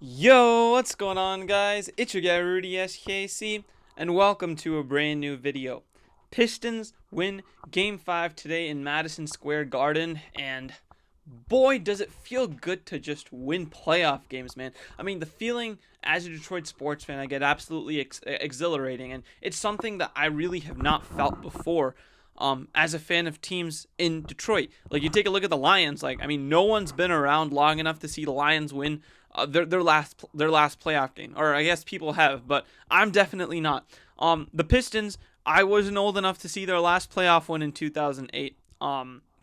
Yo, what's going on, guys? It's your guy Rudy SKC, and welcome to a brand new video. Pistons win Game 5 today in Madison Square Garden, and boy, does it feel good to just win playoff games, man. I mean, the feeling as a Detroit sports fan, I get absolutely exhilarating, and it's something that I really have not felt before. As a fan of teams in Detroit, like you take a look at the Lions, no one's been around long enough to see the Lions win their last playoff game, or I guess people have, but I'm definitely not. The Pistons, I wasn't old enough to see their last playoff win in 2008.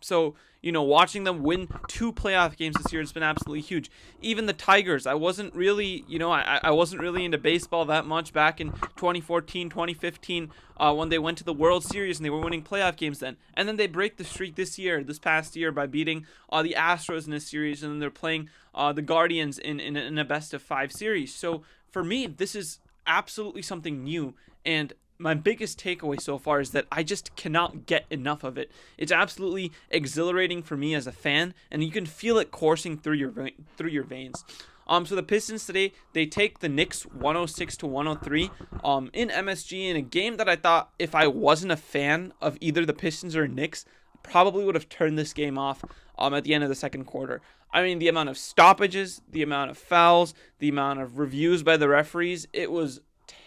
So watching them win two playoff games this year has been absolutely huge. Even the Tigers, I wasn't really, I wasn't really into baseball that much back in 2014, 2015, when they went to the World Series and they were winning playoff games then. And then they break the streak this past year, by beating the Astros in a series, and then they're playing the Guardians in a best of 5 series. So for me, this is absolutely something new, and my biggest takeaway so far is that I just cannot get enough of it. It's absolutely exhilarating for me as a fan, and you can feel it coursing through your veins. So the Pistons today, they take the Knicks 106-103 in MSG, in a game that I thought, if I wasn't a fan of either the Pistons or Knicks, probably would have turned this game off at the end of the second quarter. I mean, the amount of stoppages, the amount of fouls, the amount of reviews by the referees, it was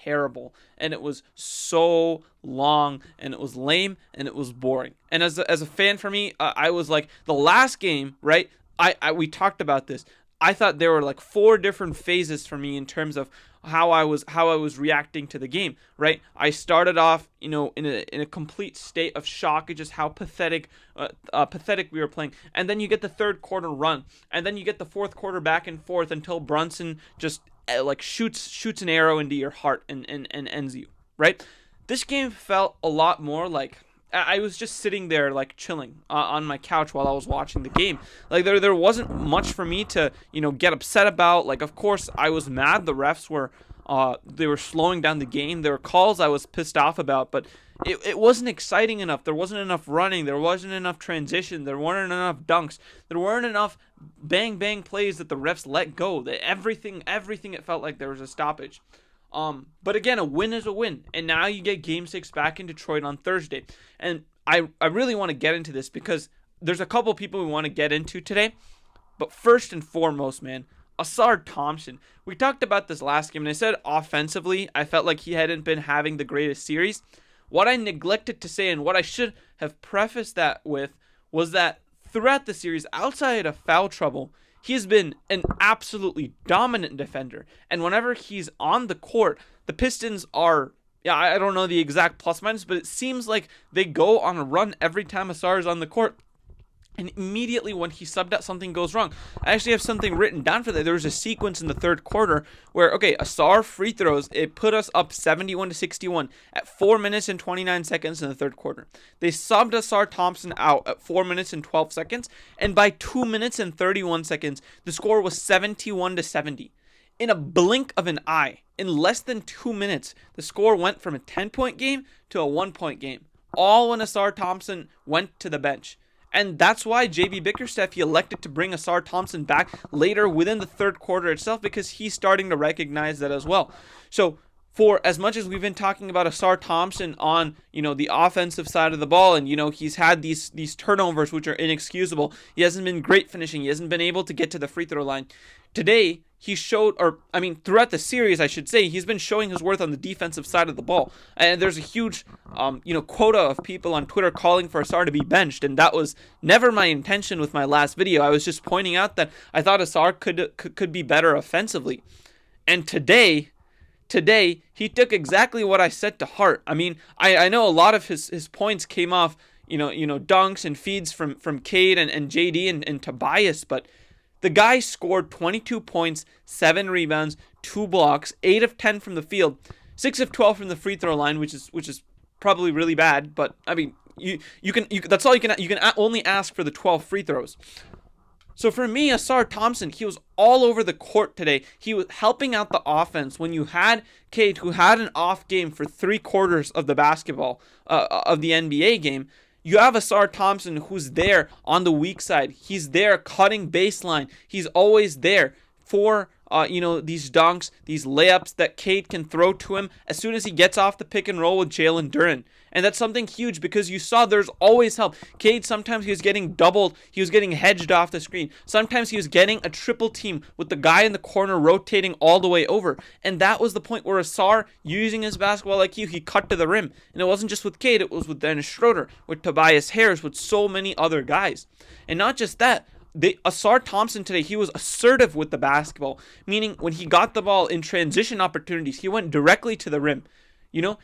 terrible, and it was so long, and it was lame, and it was boring. And as a fan, for me, I was like, the last game, right? We talked about this. I thought there were like 4 different phases for me in terms of how I was reacting to the game, right? I started off, in a complete state of shock at just how pathetic we were playing, and then you get the third quarter run, and then you get the fourth quarter back and forth until Brunson just shoots an arrow into your heart and ends you, right? This game felt a lot more like I was just sitting there, like, chilling on my couch while I was watching the game. Like, there wasn't much for me to, get upset about. Like, of course, I was mad the refs were they were slowing down the game. There were calls I was pissed off about, but it wasn't exciting enough. There wasn't enough running. There wasn't enough transition. There weren't enough dunks. There weren't enough bang plays that the refs let go. Everything it felt like there was a stoppage. But again, a win is a win, and now you get Game 6 back in Detroit on Thursday. And I really want to get into this because there's a couple people we want to get into today. But first and foremost, man, Ausar Thompson. We talked about this last game, and I said offensively, I felt like he hadn't been having the greatest series. What I neglected to say, and what I should have prefaced that with, was that throughout the series, outside of foul trouble, he's been an absolutely dominant defender. And whenever he's on the court, the Pistons are, I don't know the exact plus minus, but it seems like they go on a run every time Ausar is on the court. And immediately when he subbed out, something goes wrong. I actually have something written down for that. There was a sequence in the third quarter where, Ausar free throws, it put us up 71-61 at 4 minutes and 29 seconds in the third quarter. They subbed Ausar Thompson out at 4 minutes and 12 seconds, and by 2 minutes and 31 seconds, the score was 71-70. In a blink of an eye, in less than 2 minutes, the score went from a 10-point game to a 1-point game, all when Ausar Thompson went to the bench. And that's why JB Bickerstaff, he elected to bring Ausar Thompson back later within the third quarter itself, because he's starting to recognize that as well. So for as much as we've been talking about Ausar Thompson on, the offensive side of the ball, and, he's had these turnovers which are inexcusable. He hasn't been great finishing. He hasn't been able to get to the free throw line. Today, he showed, throughout the series, I should say, he's been showing his worth on the defensive side of the ball. And there's a huge, quota of people on Twitter calling for Ausar to be benched, and that was never my intention with my last video. I was just pointing out that I thought Ausar could be better offensively. And today, he took exactly what I said to heart. I mean, I know a lot of his points came off, dunks and feeds from Cade and JD and Tobias, but the guy scored 22 points, 7 rebounds, 2 blocks, 8 of 10 from the field, 6 of 12 from the free throw line, which is probably really bad. But I mean, you can that's all you can. You can only ask for the 12 free throws. So for me, Ausar Thompson, he was all over the court today. He was helping out the offense when you had Cade, who had an off game for 3/4 of the basketball of the NBA game. You have Ausar Thompson, who's there on the weak side. He's there cutting baseline. He's always there for these dunks, these layups that Cade can throw to him as soon as he gets off the pick and roll with Jalen Duren. And that's something huge because you saw there's always help. Cade, sometimes he was getting doubled. He was getting hedged off the screen. Sometimes he was getting a triple team with the guy in the corner rotating all the way over. And that was the point where Ausar, using his basketball IQ, he cut to the rim. And it wasn't just with Cade, it was with Dennis Schroeder, with Tobias Harris, with so many other guys. And not just that, Ausar Thompson today, he was assertive with the basketball, meaning when he got the ball in transition opportunities, he went directly to the rim.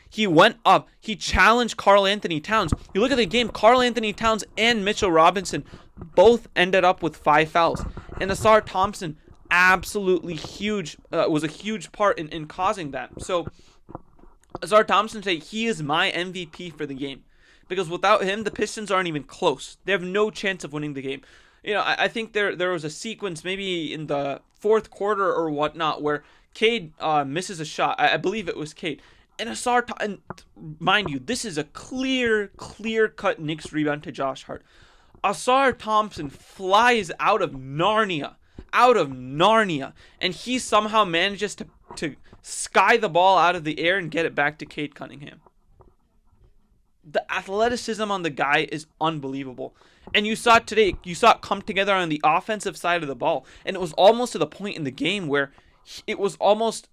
He went up. He challenged Karl-Anthony Towns. You look at the game, Karl-Anthony Towns and Mitchell Robinson both ended up with 5 fouls. And Ausar Thompson absolutely huge, was a huge part in causing that. So Ausar Thompson today, he is my MVP for the game. Because without him, the Pistons aren't even close. They have no chance of winning the game. I think there was a sequence maybe in the fourth quarter or whatnot where Cade misses a shot. I believe it was Cade. And and mind you, this is a clear-cut Knicks rebound to Josh Hart. Ausar Thompson flies out of Narnia, and he somehow manages to sky the ball out of the air and get it back to Cade Cunningham. The athleticism on the guy is unbelievable. And you saw it today. You saw it come together on the offensive side of the ball. And it was almost to the point in the game where it was almost,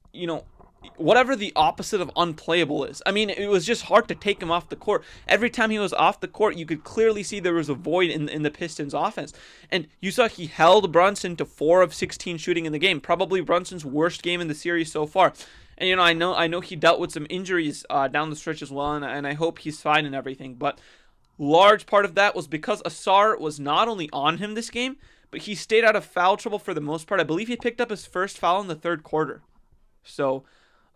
whatever the opposite of unplayable is. I mean, it was just hard to take him off the court. Every time he was off the court, you could clearly see there was a void in the Pistons offense. And you saw he held Brunson to 4 of 16 shooting in the game. Probably Brunson's worst game in the series so far. And, I know he dealt with some injuries down the stretch as well, and I hope he's fine and everything. But large part of that was because Ausar was not only on him this game, but he stayed out of foul trouble for the most part. I believe he picked up his first foul in the third quarter. So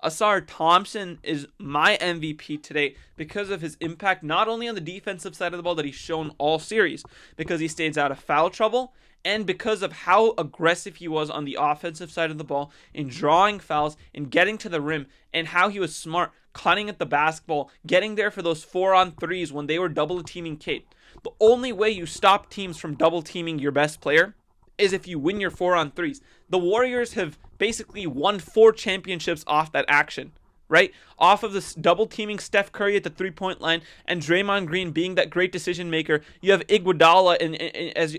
Ausar Thompson is my MVP today because of his impact, not only on the defensive side of the ball that he's shown all series, because he stays out of foul trouble, and because of how aggressive he was on the offensive side of the ball in drawing fouls, in getting to the rim, and how he was smart cutting at the basketball, getting there for those 4-on-3s when they were double teaming Cade. The only way you stop teams from double teaming your best player is if you win your 4-on-3s. The Warriors have basically won 4 championships off that action, right? Off of this double teaming Steph Curry at the 3-point line and Draymond Green being that great decision maker. You have Iguodala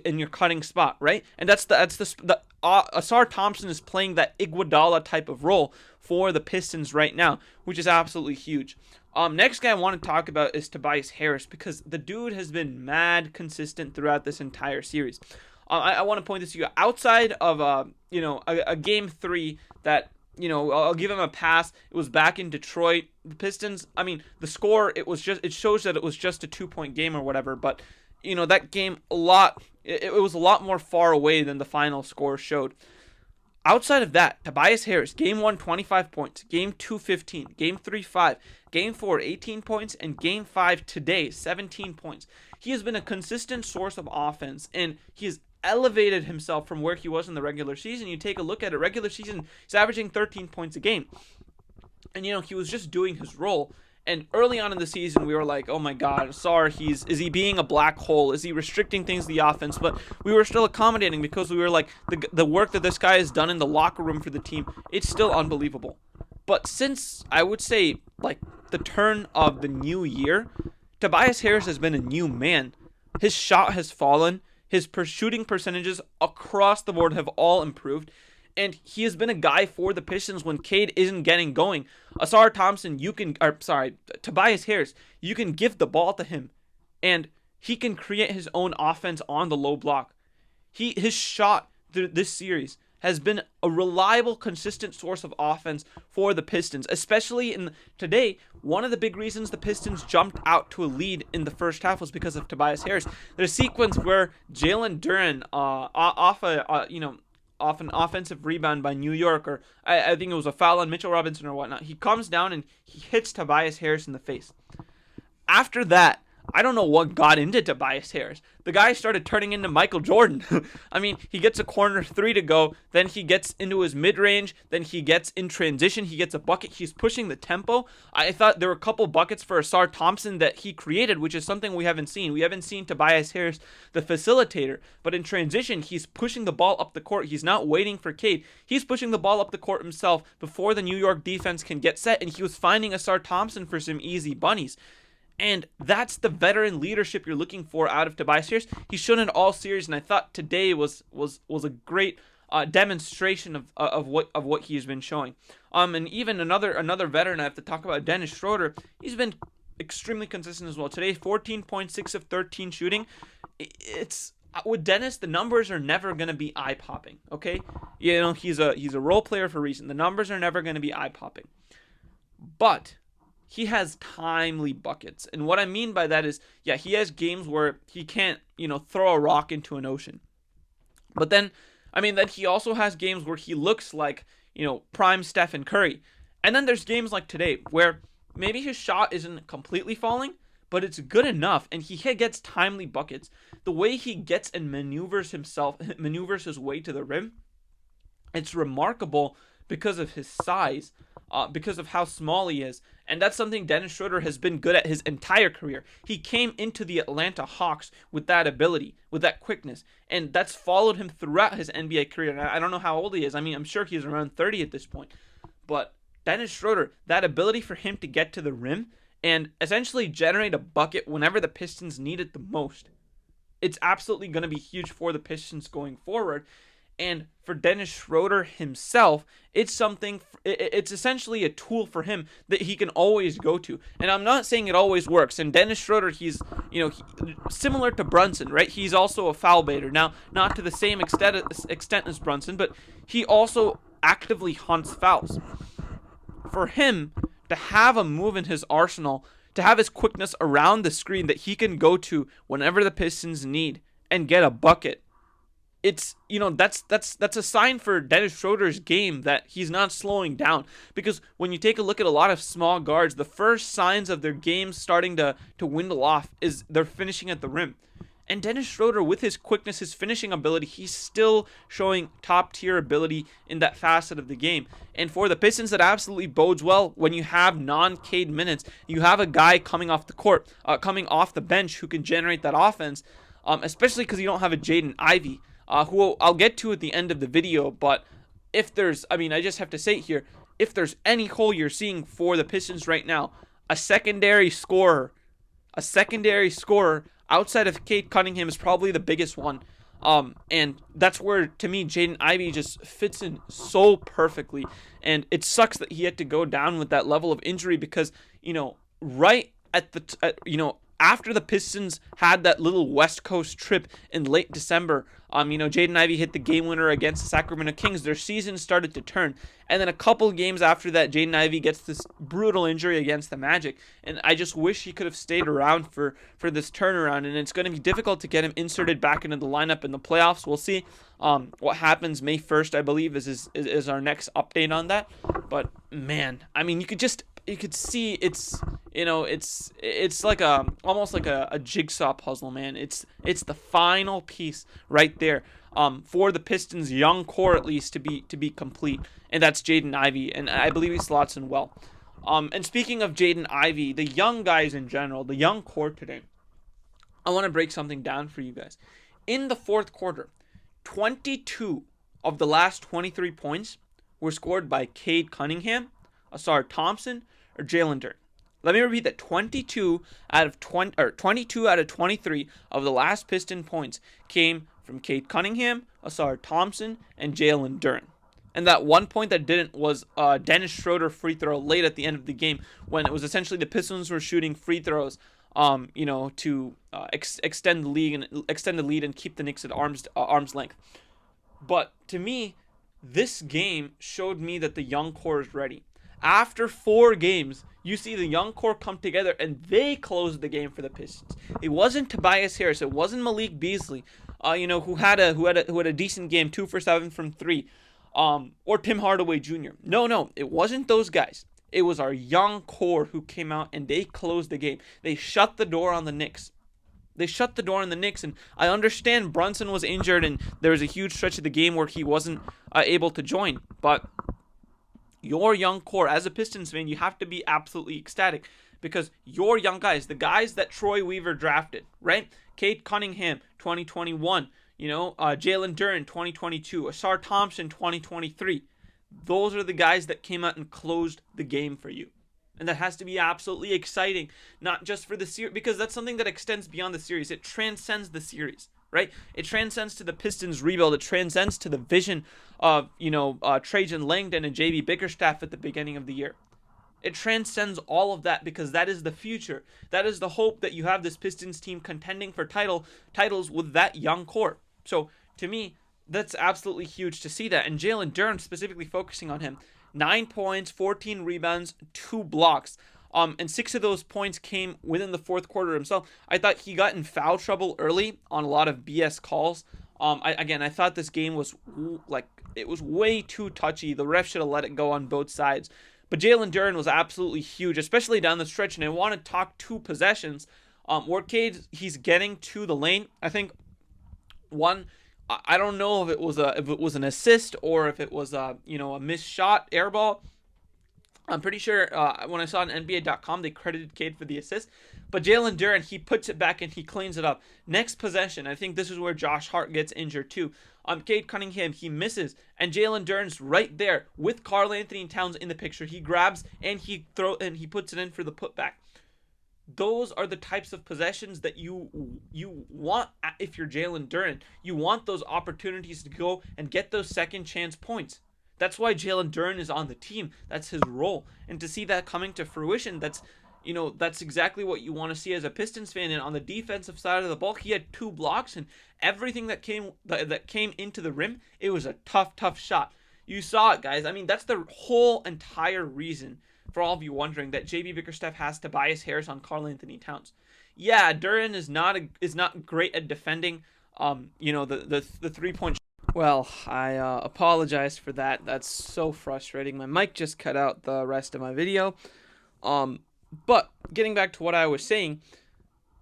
in your cutting spot, right? And that's the Ausar Thompson is playing that Iguodala type of role for the Pistons right now, which is absolutely huge. Next guy I want to talk about is Tobias Harris, because the dude has been mad consistent throughout this entire series. I want to point this to you. Outside of a game 3 that, I'll give him a pass. It was back in Detroit. The Pistons, the score, it shows that it was just a 2-point game or whatever, but that game it was a lot more far away than the final score showed. Outside of that, Tobias Harris, game 1, 25 points, game 2, 15, game 3, 5, game 4, 18 points, and game 5 today, 17 points. He has been a consistent source of offense, and he has elevated himself from where he was in the regular season. You take a look at it, regular season, he's averaging 13 points a game. And, he was just doing his role. And early on in the season, we were like, oh my God, is he being a black hole? Is he restricting things to the offense? But we were still accommodating because we were like, the work that this guy has done in the locker room for the team, it's still unbelievable. But since, I would say, like, the turn of the new year, Tobias Harris has been a new man. His shot has fallen. His shooting percentages across the board have all improved. And he has been a guy for the Pistons when Cade isn't getting going. Ausar Thompson, Tobias Harris, you can give the ball to him, and he can create his own offense on the low block. His shot this series has been a reliable, consistent source of offense for the Pistons, especially today. One of the big reasons the Pistons jumped out to a lead in the first half was because of Tobias Harris. There's a sequence where Jalen Duren, off an offensive rebound by New York, or I think it was a foul on Mitchell Robinson or whatnot. He comes down and he hits Tobias Harris in the face. After that, I don't know what got into Tobias Harris. The guy started turning into Michael Jordan. I mean, he gets a corner three to go, then he gets into his mid-range, then he gets in transition, he gets a bucket, he's pushing the tempo. I thought there were a couple buckets for Asar Thompson that he created, which is something we haven't seen. We haven't seen Tobias Harris, the facilitator, but in transition, he's pushing the ball up the court. He's not waiting for Cade. He's pushing the ball up the court himself before the New York defense can get set, and he was finding Asar Thompson for some easy bunnies. And that's the veteran leadership you're looking for out of Tobias Harris. He's shown it all series, and I thought today was a great demonstration of what he's been showing. And even another veteran I have to talk about, Dennis Schroeder. He's been extremely consistent as well. Today, 14.6 of 13 shooting. It's with Dennis, the numbers are never gonna be eye popping. Okay, you know he's a role player for a reason. The numbers are never gonna be eye popping, but he has timely buckets. And what I mean by that is, yeah, he has games where he can't, throw a rock into an ocean. But then, then he also has games where he looks like, prime Stephen Curry. And then there's games like today where maybe his shot isn't completely falling, but it's good enough, and he gets timely buckets. The way he gets and maneuvers his way to the rim, it's remarkable because of his size, because of how small he is. And that's something Dennis Schroeder has been good at his entire career. He came into the Atlanta Hawks with that ability, with that quickness, and that's followed him throughout his NBA career. And I don't know how old he is. I'm sure he's around 30 at this point. But Dennis Schroeder, that ability for him to get to the rim and essentially generate a bucket whenever the Pistons need it the most, it's absolutely going to be huge for the Pistons going forward. And for Dennis Schroeder himself, it's essentially a tool for him that he can always go to. And I'm not saying it always works. And Dennis Schroeder, he's, similar to Brunson, right? He's also a foul baiter. Now, not to the same extent as Brunson, but he also actively hunts fouls. For him to have a move in his arsenal, to have his quickness around the screen that he can go to whenever the Pistons need and get a bucket, it's, that's a sign for Dennis Schroeder's game that he's not slowing down. Because when you take a look at a lot of small guards, the first signs of their game starting to dwindle off is they're finishing at the rim. And Dennis Schroeder, with his quickness, his finishing ability, he's still showing top-tier ability in that facet of the game. And for the Pistons, that absolutely bodes well when you have non-Cade minutes. You have a guy coming off the court, coming off the bench who can generate that offense, especially because you don't have a Jaden Ivey, who I'll get to at the end of the video. But if there's, I just have to say it here, if there's any hole you're seeing for the Pistons right now, a secondary scorer outside of Cade Cunningham is probably the biggest one. And that's where, to me, Jaden Ivey just fits in so perfectly. And it sucks that he had to go down with that level of injury because, right after the Pistons had that little West Coast trip in late December, Jaden Ivey hit the game winner against the Sacramento Kings. Their season started to turn. And then a couple games after that, Jaden Ivey gets this brutal injury against the Magic. And I just wish he could have stayed around for this turnaround. And it's going to be difficult to get him inserted back into the lineup in the playoffs. We'll see what happens May 1st, I believe, is our next update on that. But, man, you could see it's like almost like a jigsaw puzzle, man. It's the final piece right there for the Pistons' young core, at least, to be complete, and that's Jaden Ivey, and I believe he slots in well. And speaking of Jaden Ivey, the young guys in general, the young core today, I want to break something down for you guys. In the fourth quarter, 22 of the last 23 points were scored by Cade Cunningham, Asar Thompson, or Jalen Duren. Let me repeat that: 22 out of 23 of the last Piston points came from Cade Cunningham, Asar Thompson, and Jalen Duren. And that one point that didn't was Dennis Schroeder free throw late at the end of the game, when it was essentially the Pistons were shooting free throws, to extend the lead and keep the Knicks at arm's length. But to me, this game showed me that the young core is ready. After 4 games, you see the young core come together and they closed the game for the Pistons. It wasn't Tobias Harris, it wasn't Malik Beasley, who had a decent game, 2 for 7 from 3, or Tim Hardaway Jr. No, it wasn't those guys. It was our young core who came out and they closed the game. They shut the door on the Knicks. And I understand Brunson was injured, and there was a huge stretch of the game where he wasn't able to join. But your young core, as a Pistons fan, you have to be absolutely ecstatic because your young guys, the guys that Troy Weaver drafted, right? Cade Cunningham, 2021. Jalen Duren, 2022. Asar Thompson, 2023. Those are the guys that came out and closed the game for you. And that has to be absolutely exciting, not just for the series, because that's something that extends beyond the series. It transcends the series, right? It transcends to the Pistons rebuild. It transcends to the vision of, Trajan Langdon and JB Bickerstaff at the beginning of the year. It transcends all of that because that is the future. That is the hope that you have this Pistons team contending for titles with that young core. So, to me, that's absolutely huge to see that. And Jalen Duren, specifically focusing on him, 9 points, 14 rebounds, 2 blocks. And 6 of those points came within the fourth quarter himself. I thought he got in foul trouble early on a lot of BS calls. I thought this game was it was way too touchy. The ref should have let it go on both sides. But Jalen Duren was absolutely huge, especially down the stretch. And I want to talk 2 possessions where Cade, he's getting to the lane. I think one, I don't know if it was an assist or if it was a missed shot, air ball. I'm pretty sure when I saw on NBA.com they credited Cade for the assist, but Jalen Duren, he puts it back and he cleans it up. Next possession, I think this is where Josh Hart gets injured too. Cade Cunningham, he misses, and Jalen Duren's right there with Karl Anthony Towns in the picture. He grabs and he puts it in for the putback. Those are the types of possessions that you want if you're Jalen Duren. You want those opportunities to go and get those second chance points. That's why Jalen Duren is on the team. That's his role. And to see that coming to fruition, that's exactly what you want to see as a Pistons fan. And on the defensive side of the ball, he had 2 blocks, and everything that came into the rim, it was a tough shot. You saw it, guys. I mean, that's the whole entire reason, for all of you wondering, that JB Bickerstaff has Tobias Harris on Karl Anthony Towns. Yeah, Duren is not great at defending. The 3-point. Well, I apologize for that. That's so frustrating. My mic just cut out the rest of my video. But getting back to what I was saying,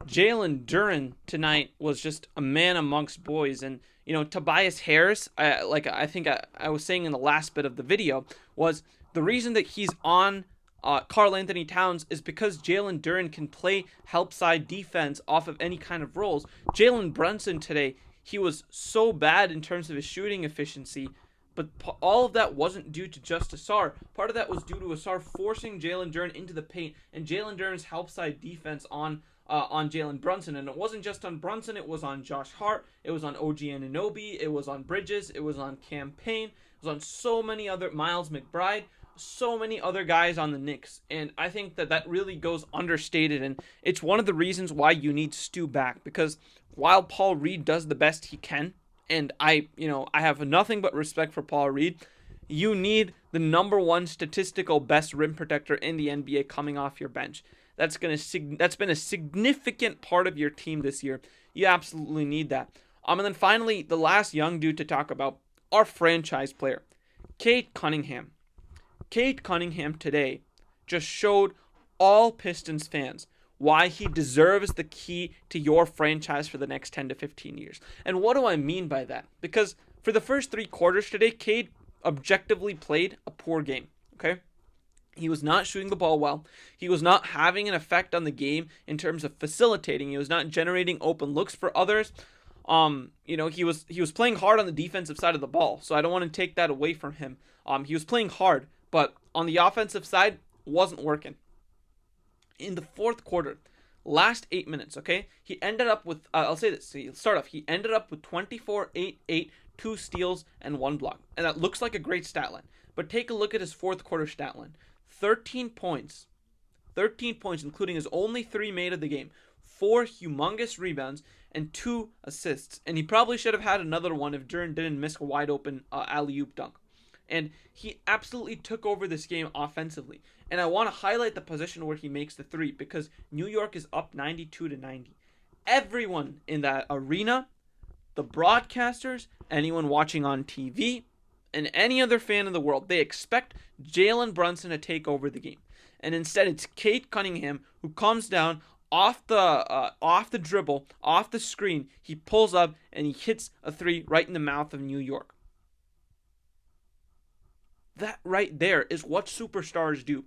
Jalen Duren tonight was just a man amongst boys. And, Tobias Harris, I think I was saying in the last bit of the video, was the reason that he's on Karl Anthony Towns is because Jalen Duren can play help side defense off of any kind of roles. Jalen Brunson today, he was so bad in terms of his shooting efficiency, but all of that wasn't due to just Asar. Part of that was due to Asar forcing Jalen Duren into the paint and Jalen Duren's help side defense on Jalen Brunson. And it wasn't just on Brunson, it was on Josh Hart, it was on OG Anunoby, it was on Bridges, it was on Cam Payne, it was on so many other, Miles McBride, so many other guys on the Knicks. And I think that really goes understated, and it's one of the reasons why you need Stu back, because while Paul Reed does the best he can, and I have nothing but respect for Paul Reed, you need the number 1 statistical best rim protector in the NBA coming off your bench. That's been a significant part of your team this year. You absolutely need that. And then finally, the last young dude to talk about, our franchise player, Cade Cunningham. Cade Cunningham today just showed all Pistons fans why he deserves the key to your franchise for the next 10 to 15 years. And what do I mean by that? Because for the first 3 quarters today, Cade objectively played a poor game, okay? He was not shooting the ball well. He was not having an effect on the game in terms of facilitating. He was not generating open looks for others. He was playing hard on the defensive side of the ball, so I don't want to take that away from him. He was playing hard, but on the offensive side, wasn't working. In the fourth quarter, last 8 minutes, okay, he ended up with, I'll say this, so start off, he ended up with 24, 8, 8, 2 steals, and 1 block. And that looks like a great stat line. But take a look at his fourth quarter stat line. 13 points, including his only 3 made of the game, 4 humongous rebounds, and 2 assists. And he probably should have had another one if Duren didn't miss a wide open alley-oop dunk. And he absolutely took over this game offensively. And I want to highlight the position where he makes the 3 because New York is up 92-90. Everyone in that arena, the broadcasters, anyone watching on TV, and any other fan in the world, they expect Jalen Brunson to take over the game. And instead, it's Cade Cunningham who comes down off the dribble, off the screen. He pulls up and he hits a three right in the mouth of New York. That right there is what superstars do.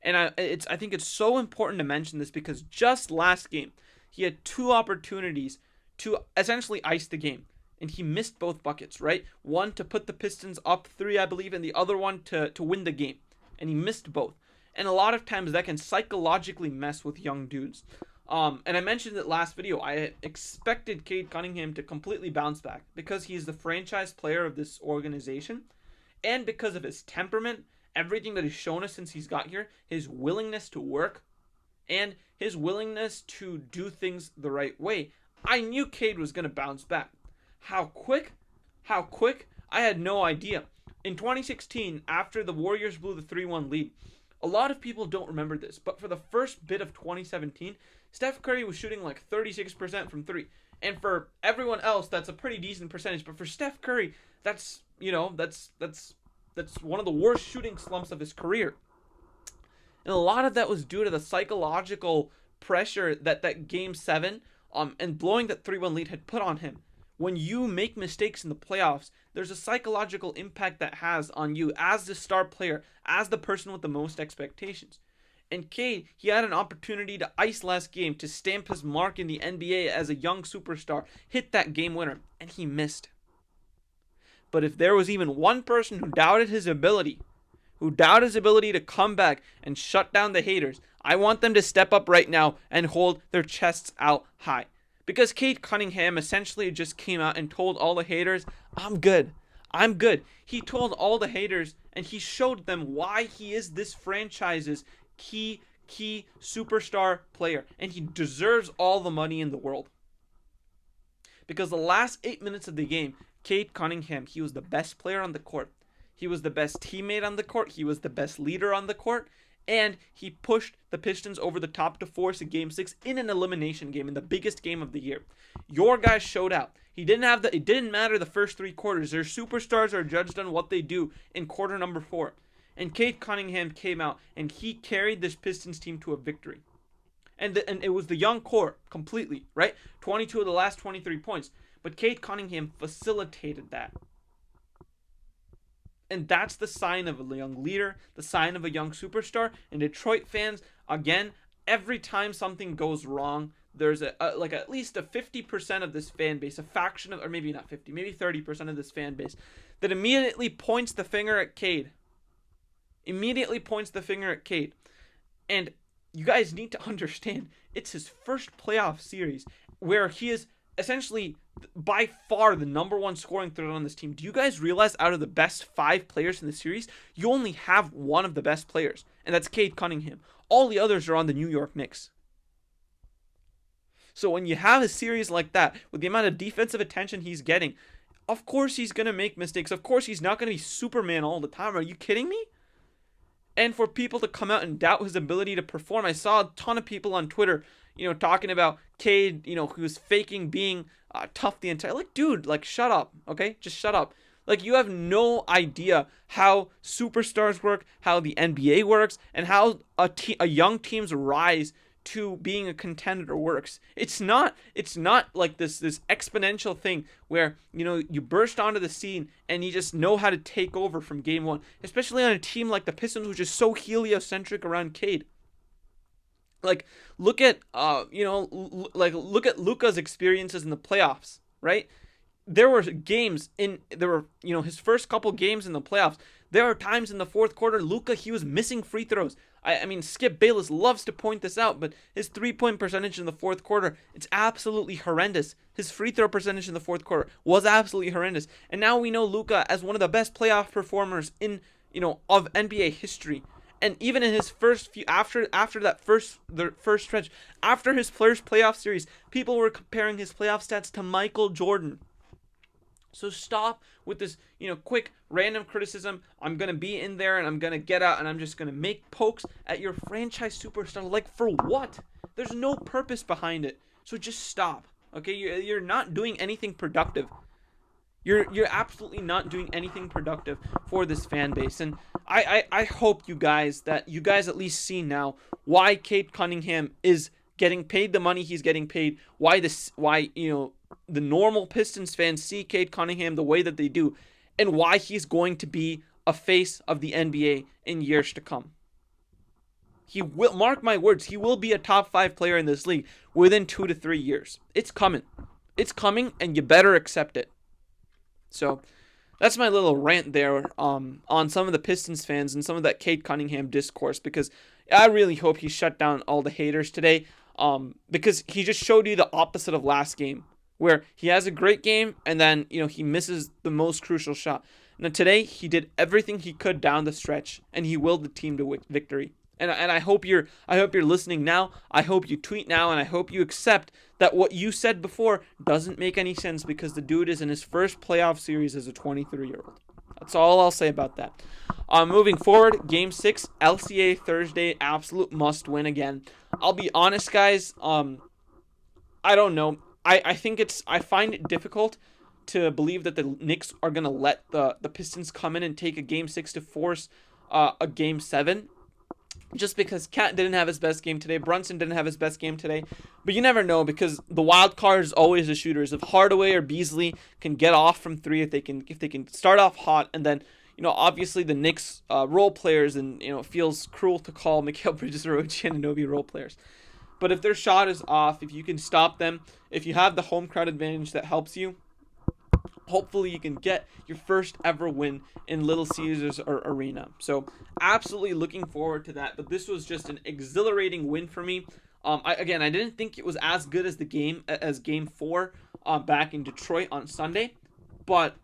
And I think it's so important to mention this because just last game, he had two opportunities to essentially ice the game. And he missed both buckets, right? One to put the Pistons up 3, I believe, and the other one to win the game. And he missed both. And a lot of times that can psychologically mess with young dudes. And I mentioned it last video. I expected Cade Cunningham to completely bounce back because he's the franchise player of this organization. And because of his temperament, everything that he's shown us since he's got here, his willingness to work, and his willingness to do things the right way, I knew Cade was going to bounce back. How quick? I had no idea. In 2016, after the Warriors blew the 3-1 lead, a lot of people don't remember this, but for the first bit of 2017, Steph Curry was shooting like 36% from 3. And for everyone else, that's a pretty decent percentage, but for Steph Curry, that's one of the worst shooting slumps of his career. And a lot of that was due to the psychological pressure that Game 7 and blowing that 3-1 lead had put on him. When you make mistakes in the playoffs, there's a psychological impact that has on you as the star player, as the person with the most expectations. And Cade, he had an opportunity to ice last game, to stamp his mark in the NBA as a young superstar, hit that game winner, and he missed. But if there was even one person who doubted his ability to come back and shut down the haters, I want them to step up right now and hold their chests out high. Because Cade Cunningham essentially just came out and told all the haters, I'm good. He told all the haters and he showed them why he is this franchise's key superstar player. And he deserves all the money in the world. Because the last 8 minutes of the game, Cade Cunningham, he was the best player on the court. He was the best teammate on the court. He was the best leader on the court. And he pushed the Pistons over the top to force a Game 6 in an elimination game, in the biggest game of the year. Your guys showed out. It didn't matter the first 3 quarters. Their superstars are judged on what they do in quarter number 4. And Cade Cunningham came out and he carried this Pistons team to a victory. And it was the young core completely, right? 22 of the last 23 points. But Cade Cunningham facilitated that. And that's the sign of a young leader, the sign of a young superstar. And Detroit fans, again, every time something goes wrong, there's at least a 50% of this fan base, a faction of, or maybe not 50, maybe 30% of this fan base, that immediately points the finger at Cade. And you guys need to understand, it's his first playoff series where he is essentially by far the number one scoring threat on this team. Do you guys realize out of the best 5 players in the series, you only have one of the best players, and that's Cade Cunningham. All the others are on the New York Knicks. So when you have a series like that, with the amount of defensive attention he's getting, of course he's going to make mistakes. Of course he's not going to be Superman all the time. Are you kidding me? And for people to come out and doubt his ability to perform, I saw a ton of people on Twitter, talking about Cade, who was faking being tough the entire, dude, shut up, okay? Just shut up. You have no idea how superstars work, how the NBA works, and how a young team's rise to being a contender works. It's not like this exponential thing where, you burst onto the scene and you just know how to take over from game 1, especially on a team like the Pistons, which is so heliocentric around Cade. Look at look at Luka's experiences in the playoffs, right? There were his first couple games in the playoffs. There are times in the fourth quarter, Luka, he was missing free throws. I mean, Skip Bayless loves to point this out, but his 3-point percentage in the fourth quarter, it's absolutely horrendous. His free throw percentage in the fourth quarter was absolutely horrendous. And now we know Luka as one of the best playoff performers of NBA history. And even in his first few, after the first stretch, after his first playoff series, people were comparing his playoff stats to Michael Jordan. So stop with this, quick random criticism. I'm going to be in there and I'm going to get out and I'm just going to make pokes at your franchise superstar. For what? There's no purpose behind it. So just stop. Okay? You're not doing anything productive. You're absolutely not doing anything productive for this fan base. And I hope you guys at least see now why Cade Cunningham is getting paid the money he's getting paid, why the normal Pistons fans see Cade Cunningham the way that they do, and why he's going to be a face of the NBA in years to come. He will, mark my words, he will be a top 5 player in this league within 2 to 3 years. It's coming. It's coming, and you better accept it. So that's my little rant there on some of the Pistons fans and some of that Cade Cunningham discourse, because I really hope he shut down all the haters today, because he just showed you the opposite of last game, where he has a great game and then he misses the most crucial shot. Now today he did everything he could down the stretch, and he willed the team to victory. And I hope you're listening now. I hope you tweet now, and I hope you accept that what you said before doesn't make any sense, because the dude is in his first playoff series as a 23-year-old. That's all I'll say about that. Moving forward, Game 6, LCA Thursday, absolute must win again. I'll be honest, guys. I don't know. I find it difficult to believe that the Knicks are gonna let the Pistons come in and take a Game 6 to force a Game 7. Just because Cat didn't have his best game today, Brunson didn't have his best game today, but you never know, because the wild card is always the shooters. If Hardaway or Beasley can get off from 3, if they can start off hot, and then obviously the Knicks role players, and it feels cruel to call Mikal Bridges or OG Anunoby role players, but if their shot is off, if you can stop them, if you have the home crowd advantage that helps you, hopefully you can get your first ever win in Little Caesars Arena. So absolutely looking forward to that. But this was just an exhilarating win for me. I didn't think it was as good as Game 4 back in Detroit on Sunday. But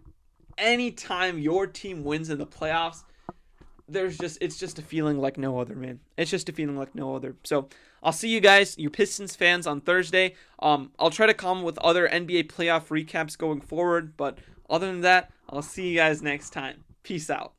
anytime your team wins in the playoffs, it's just a feeling like no other, man. It's just a feeling like no other. So I'll see you guys, you Pistons fans, on Thursday. I'll try to come with other NBA playoff recaps going forward, but other than that, I'll see you guys next time. Peace out.